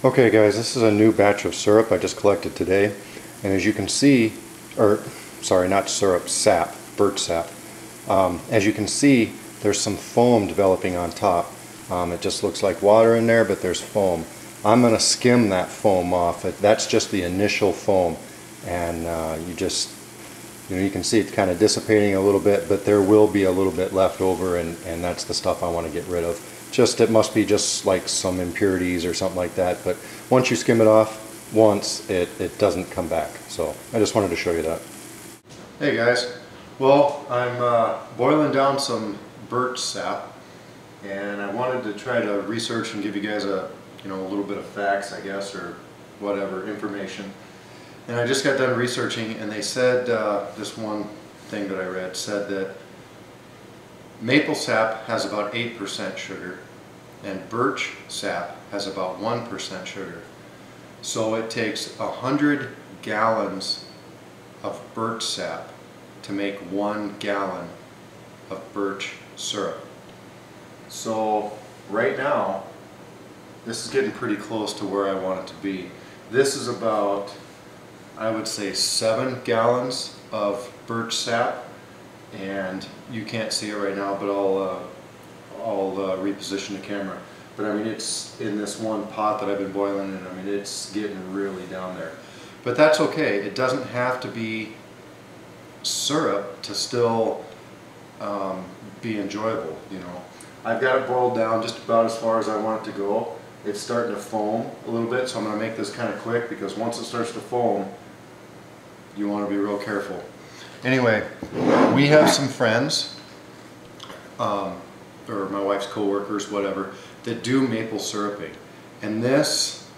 Okay guys, this is a new batch of syrup I just collected today, and as you can see, or sorry, not syrup, sap, birch sap. As you can see, there's some foam developing on top. It just looks like water in there, but there's foam. I'm going to skim that foam off. That's just the initial foam, and you can see it kind of dissipating a little bit, but there will be a little bit left over, and that's the stuff I want to get rid of. It must be just like some impurities or something like that, but once you skim it off once, it doesn't come back. So I just wanted to show you that. Hey guys, well, I'm boiling down some birch sap, and I wanted to try to research and give you guys a little bit of facts, I guess, or whatever, information. And I just got done researching, and they said, this one thing that I read said that maple sap has about 8% sugar, and birch sap has about 1% sugar. So it takes 100 gallons of birch sap to make 1 gallon of birch syrup. So right now, this is getting pretty close to where I want it to be. This is about, I would say, 7 gallons of birch sap, and you can't see it right now, but I'll reposition the camera. But I mean, it's in this one pot that I've been boiling, and I mean, it's getting really down there. But that's okay. It doesn't have to be syrup to still be enjoyable, I've got it boiled down just about as far as I want it to go. It's starting to foam a little bit, so I'm going to make this kind of quick, because once it starts to foam, you want to be real careful. Anyway, we have some friends, or my wife's co-workers, whatever, that do maple syruping. And this,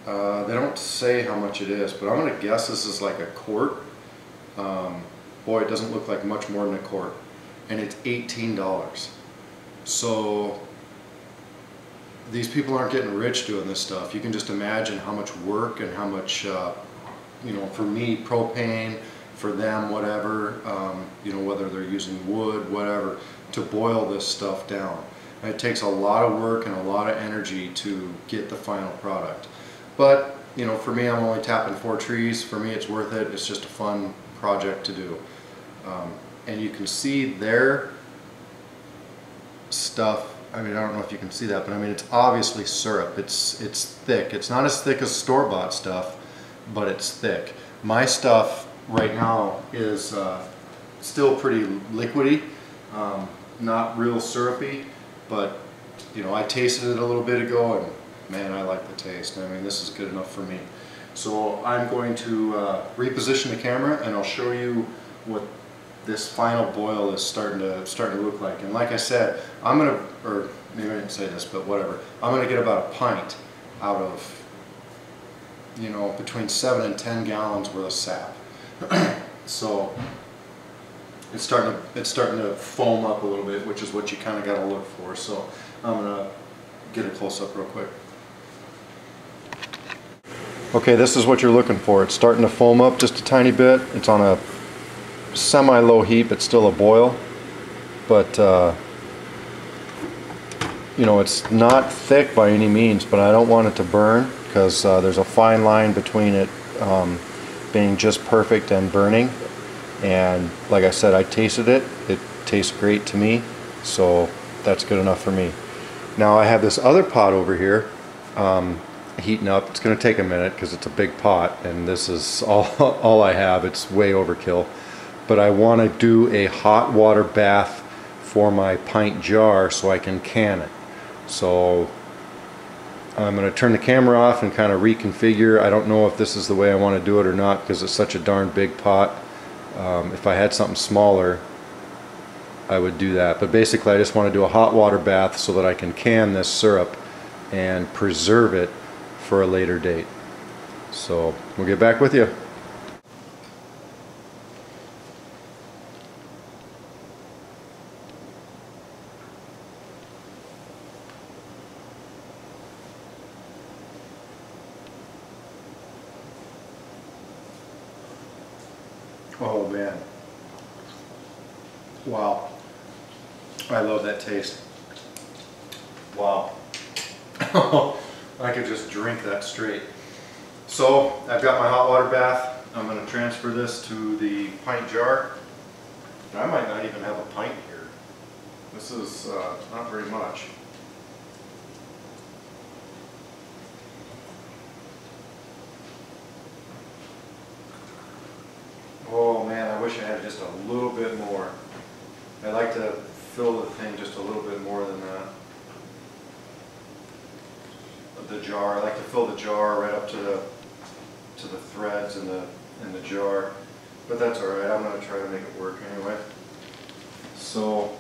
they don't say how much it is, but I'm going to guess this is like a quart. Boy, it doesn't look like much more than a quart. And it's $18. So these people aren't getting rich doing this stuff. You can just imagine how much work and how much, for me, propane, for them, whatever, whether they're using wood, whatever, to boil this stuff down. And it takes a lot of work and a lot of energy to get the final product. But, for me, I'm only tapping 4 trees. For me, it's worth it. It's just a fun project to do. And you can see their stuff. I mean, I don't know if you can see that, but I mean, it's obviously syrup. It's thick. It's not as thick as store-bought stuff, but it's thick. My stuff right now is still pretty liquidy, not real syrupy, but I tasted it a little bit ago, and man, I like the taste. I mean, this is good enough for me. So I'm going to reposition the camera, and I'll show you what this final boil is starting to look like. And like I said, I'm gonna, or maybe I didn't say this, but whatever, I'm gonna get about a pint out of between 7 and 10 gallons worth of sap. So it's starting to foam up a little bit, which is what you kind of got to look for. So I'm gonna get a close up real quick. Okay, this is what you're looking for. It's starting to foam up just a tiny bit. It's on a semi-low heat, but still a boil. But it's not thick by any means, but I don't want it to burn, because there's a fine line between it being just perfect and burning. And like I said, I tasted it. It tastes great to me, so that's good enough for me. Now I have this other pot over here heating up. It's going to take a minute because it's a big pot, and this is all I have. It's way overkill. But I want to do a hot water bath for my pint jar so I can can it. So I'm going to turn the camera off and kind of reconfigure. I don't know if this is the way I want to do it or not, because it's such a darn big pot. If I had something smaller, I would do that. But basically, I just want to do a hot water bath so that I can can this syrup and preserve it for a later date. So we'll get back with you. Oh man, wow, I love that taste. Wow. I could just drink that straight. So I've got my hot water bath. I'm going to transfer this to the pint jar. And I might not even have a pint here. This is not very much. Oh man, I wish I had just a little bit more. I'd like to fill the thing just a little bit more than that. The jar, I like to fill the jar right up to the threads in the jar, but that's all right. I'm going to try to make it work anyway. So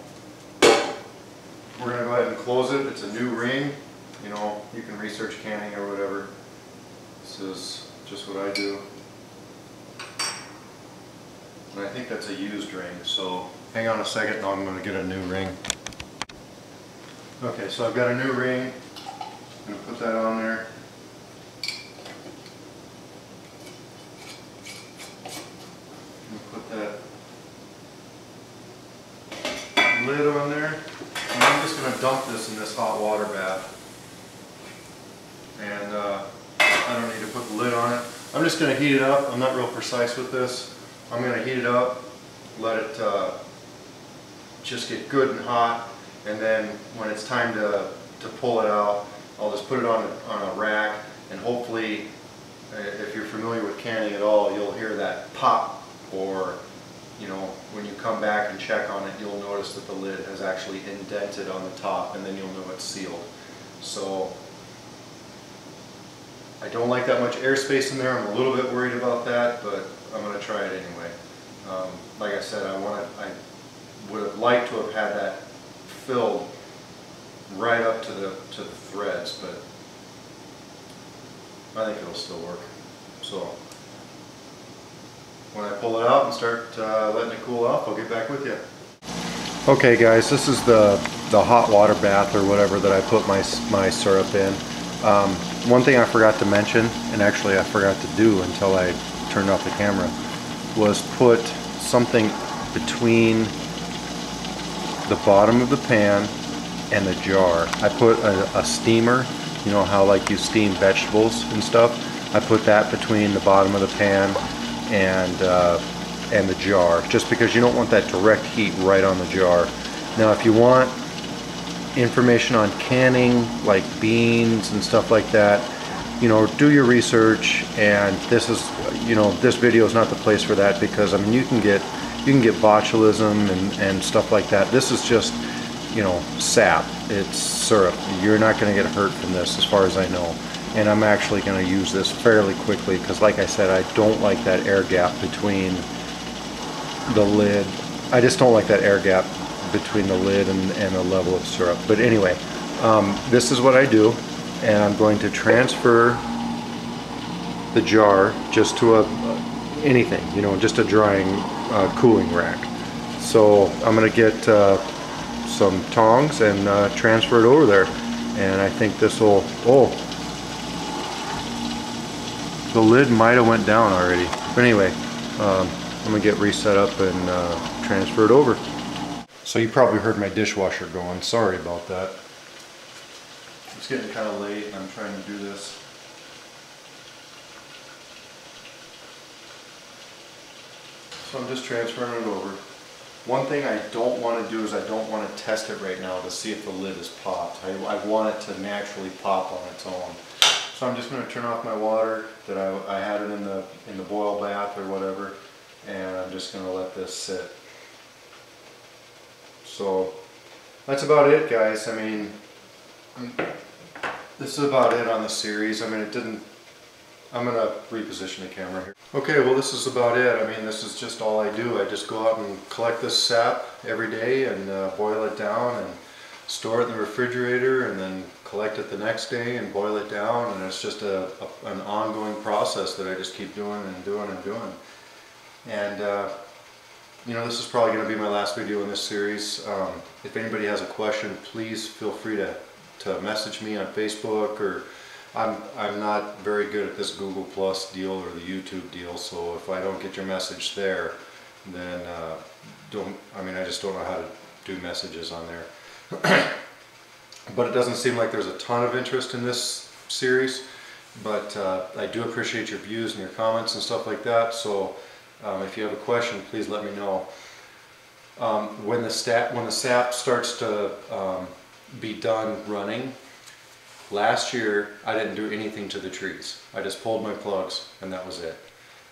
we're going to go ahead and close it. It's a new ring. You know, you can research canning or whatever. This is just what I do. And I think that's a used ring, so hang on a second and I'm going to get a new ring. Okay, so I've got a new ring. I'm going to put that on there. Put that lid on there. And I'm just going to dump this in this hot water bath. And I don't need to put the lid on it. I'm just going to heat it up. I'm not real precise with this. I'm going to heat it up, let it just get good and hot, and then when it's time to pull it out, I'll just put it on a rack, and hopefully, if you're familiar with canning at all, you'll hear that pop, or you know, when you come back and check on it, you'll notice that the lid has actually indented on the top, and then you'll know it's sealed. So I don't like that much airspace in there. I'm a little bit worried about that, but I'm going to try it anyway. Like I said, I would have liked to have had that filled right up to the threads, but I think it'll still work. So when I pull it out and start letting it cool off, I'll get back with you. Okay guys, this is the hot water bath or whatever that I put my syrup in. One thing I forgot to mention, and actually I forgot to do until I turned off the camera, was put something between the bottom of the pan and the jar. I put a steamer, you know how like you steam vegetables and stuff. I put that between the bottom of the pan and the jar, just because you don't want that direct heat right on the jar. Now if you want information on canning like beans and stuff like that, you know, do your research, and this is, you know, this video is not the place for that, because I mean you can get botulism and stuff like that. This is just, you know, sap. It's syrup. You're not going to get hurt from this as far as I know. And I'm actually going to use this fairly quickly because, like I said, I don't like that air gap between the lid. I just don't like that air gap between the lid and the level of syrup. But anyway, this is what I do, and I'm going to transfer the jar just to anything, you know, just a drying cooling rack. So I'm going to get some tongs and transfer it over there, and I think this will, oh, the lid might have went down already. But anyway, I'm going to get reset up and transfer it over. So you probably heard my dishwasher going. Sorry about that. It's getting kind of late and I'm trying to do this. So I'm just transferring it over. One thing I don't want to do is I don't want to test it right now to see if the lid is popped. I want it to naturally pop on its own. So I'm just going to turn off my water that I had it in the boil bath or whatever, and I'm just going to let this sit. So that's about it, guys. I mean, this is about it on the series. I mean, it didn't, I'm going to reposition the camera here. Okay, well this is about it. I mean, this is just all I do. I just go out and collect this sap every day and boil it down and store it in the refrigerator, and then collect it the next day and boil it down, and it's just an ongoing process that I just keep doing and doing and doing. And you know, this is probably going to be my last video in this series. If anybody has a question, please feel free to message me on Facebook, or I'm not very good at this Google Plus deal or the YouTube deal, so if I don't get your message there, then I just don't know how to do messages on there. but it doesn't seem like there's a ton of interest in this series. But I do appreciate your views and your comments and stuff like that. So if you have a question, please let me know. When the sap starts to be done running, last year I didn't do anything to the trees. I just pulled my plugs and that was it.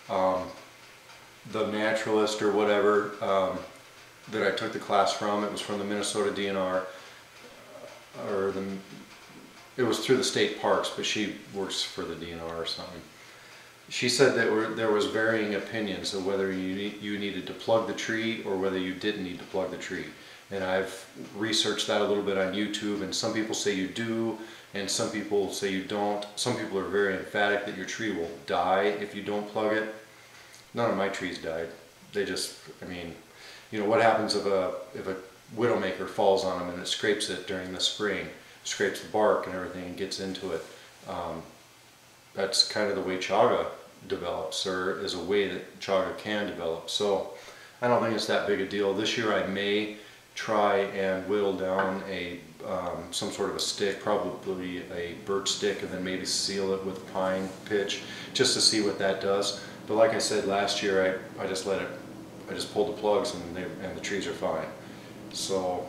The naturalist or whatever that I took the class from, it was from the Minnesota DNR, or it was through the state parks, but she works for the DNR or something. She said that there was varying opinions of whether you needed to plug the tree or whether you didn't need to plug the tree. And I've researched that a little bit on YouTube, and some people say you do, and some people say you don't. Some people are very emphatic that your tree will die if you don't plug it. None of my trees died. They just, I mean, you know, what happens if a widowmaker falls on them and it scrapes it during the spring, scrapes the bark and everything and gets into it. That's kind of the way chaga develops, or is a way that chaga can develop. So I don't think it's that big a deal. This year I may try and whittle down some sort of a stick, probably a birch stick, and then maybe seal it with pine pitch just to see what that does. But like I said, last year I just just pulled the plugs and the trees are fine. So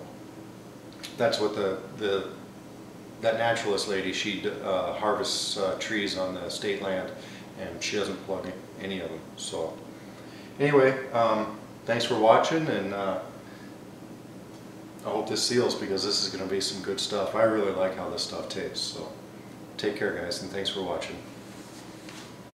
that's what that naturalist lady, she harvests trees on the state land, and she doesn't plug any of them. So anyway, thanks for watching, and I hope this seals, because this is going to be some good stuff. I really like how this stuff tastes. So take care, guys, and thanks for watching.